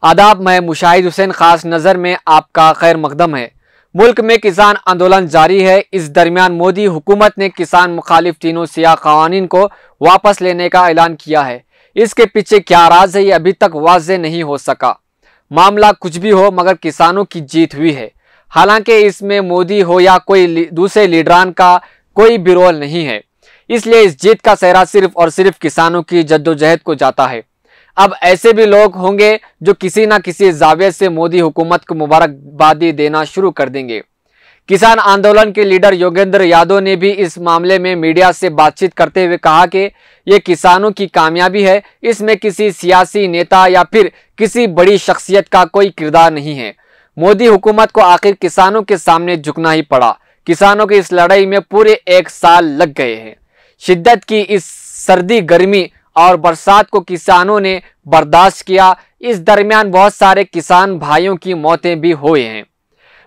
आदाब, मैं मुशाहिद हुसैन खास नज़र में आपका खैर मकदम है। मुल्क में किसान आंदोलन जारी है। इस दरमियान मोदी हुकूमत ने किसान मुखालिफ तीनों सियाह कवानीन को वापस लेने का ऐलान किया है। इसके पीछे क्या राज है, ये अभी तक वाज़ेह नहीं हो सका। मामला कुछ भी हो, मगर किसानों की जीत हुई है। हालांकि इसमें मोदी हो या कोई दूसरे लीडरान का कोई भी रोल नहीं है, इसलिए इस जीत का सेहरा सिर्फ और सिर्फ किसानों की जद्दोजहद को जाता है। अब ऐसे भी लोग होंगे जो किसी न किसी जाविये से मोदी हुकूमत को मुबारकबादी देना शुरू कर देंगे। किसान आंदोलन के लीडर योगेंद्र यादव ने भी इस मामले में मीडिया से बातचीत करते हुए कहा कि ये किसानों की कामयाबी है, इसमें किसी सियासी नेता या फिर किसी बड़ी शख्सियत का कोई किरदार नहीं है। मोदी हुकूमत को आखिर किसानों के सामने झुकना ही पड़ा। किसानों की इस लड़ाई में पूरे 1 साल लग गए हैं। शिद्दत की इस सर्दी, गर्मी और बरसात को किसानों ने बर्दाश्त किया। इस दरमियान बहुत सारे किसान भाइयों की मौतें भी हुई हैं,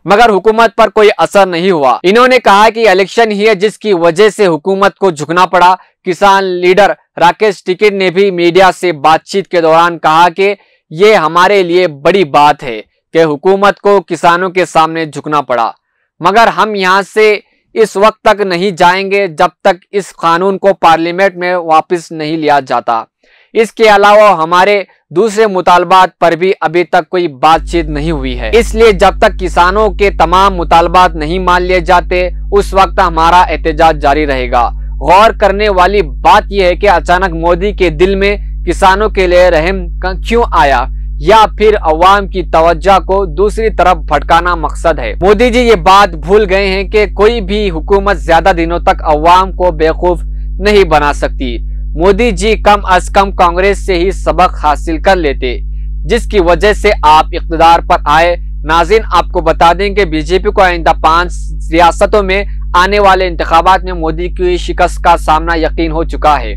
मगर हुकूमत पर कोई असर नहीं हुआ। इन्होंने कहा कि इलेक्शन ही है जिसकी वजह से हुकूमत को झुकना पड़ा। किसान लीडर राकेश टिकैत ने भी मीडिया से बातचीत के दौरान कहा कि ये हमारे लिए बड़ी बात है कि हुकूमत को किसानों के सामने झुकना पड़ा, मगर हम यहाँ से इस वक्त तक नहीं जाएंगे जब तक इस कानून को पार्लियामेंट में वापस नहीं लिया जाता। इसके अलावा हमारे दूसरे मुतालबात पर भी अभी तक कोई बातचीत नहीं हुई है, इसलिए जब तक किसानों के तमाम मुतालबात नहीं मान लिए जाते उस वक्त हमारा एहतजाज जारी रहेगा। गौर करने वाली बात यह है कि अचानक मोदी के दिल में किसानों के लिए रहम क्यों आया, या फिर अवाम की तवज्जो को दूसरी तरफ भटकाना मकसद है। मोदी जी ये बात भूल गए हैं कि कोई भी हुकूमत ज्यादा दिनों तक अवाम को बेवकूफ नहीं बना सकती। मोदी जी कम अज कम कांग्रेस से ही सबक हासिल कर लेते, जिसकी वजह से आप इख्तिदार पर आए। नाज़रीन, आपको बता दें कि बीजेपी को आइंदा 5 रियासतों में आने वाले इंतखाबात में मोदी की शिकस्त का सामना यकीन हो चुका है।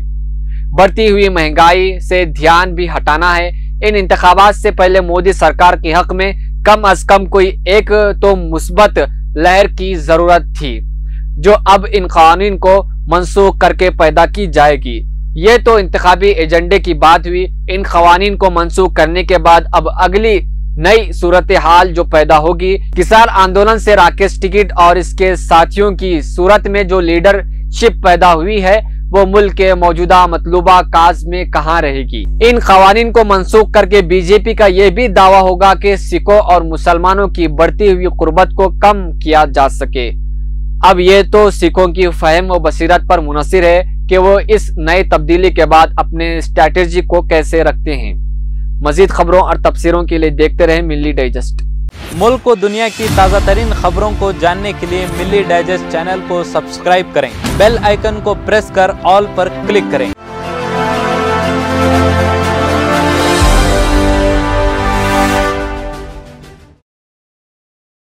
बढ़ती हुई महंगाई से ध्यान भी हटाना है। इन इंतखाबात से पहले मोदी सरकार के हक में कम अज कम कोई एक तो मुस्बत लहर की जरूरत थी, जो अब इन कानून को मनसूख करके पैदा की जाएगी। ये तो इंतखाबी एजेंडे की बात हुई। इन कवानीन को मनसूख करने के बाद अब अगली नई सूरत हाल जो पैदा होगी, किसान आंदोलन से राकेश टिकैत और इसके साथियों की सूरत में जो लीडरशिप पैदा हुई है, वो मुल्क के मौजूदा मतलूबा काज में कहां रहेगी। इन कवानीन को मनसूख करके बीजेपी का यह भी दावा होगा कि सिखों और मुसलमानों की बढ़ती हुई कुर्बत को कम किया जा सके। अब ये तो सिखों की फहम व बसीरत पर मुनहसिर है कि वो इस नए तब्दीली के बाद अपने स्ट्रैटेजी को कैसे रखते हैं। मजीद खबरों और तफसीरों के लिए देखते रहे मिल्ली डाइजेस्ट। मुल्क और दुनिया की ताज़ा तरीन खबरों को जानने के लिए मिल्ली डाइजेस्ट चैनल को सब्सक्राइब करें। बेल आइकन को प्रेस कर ऑल पर क्लिक करें।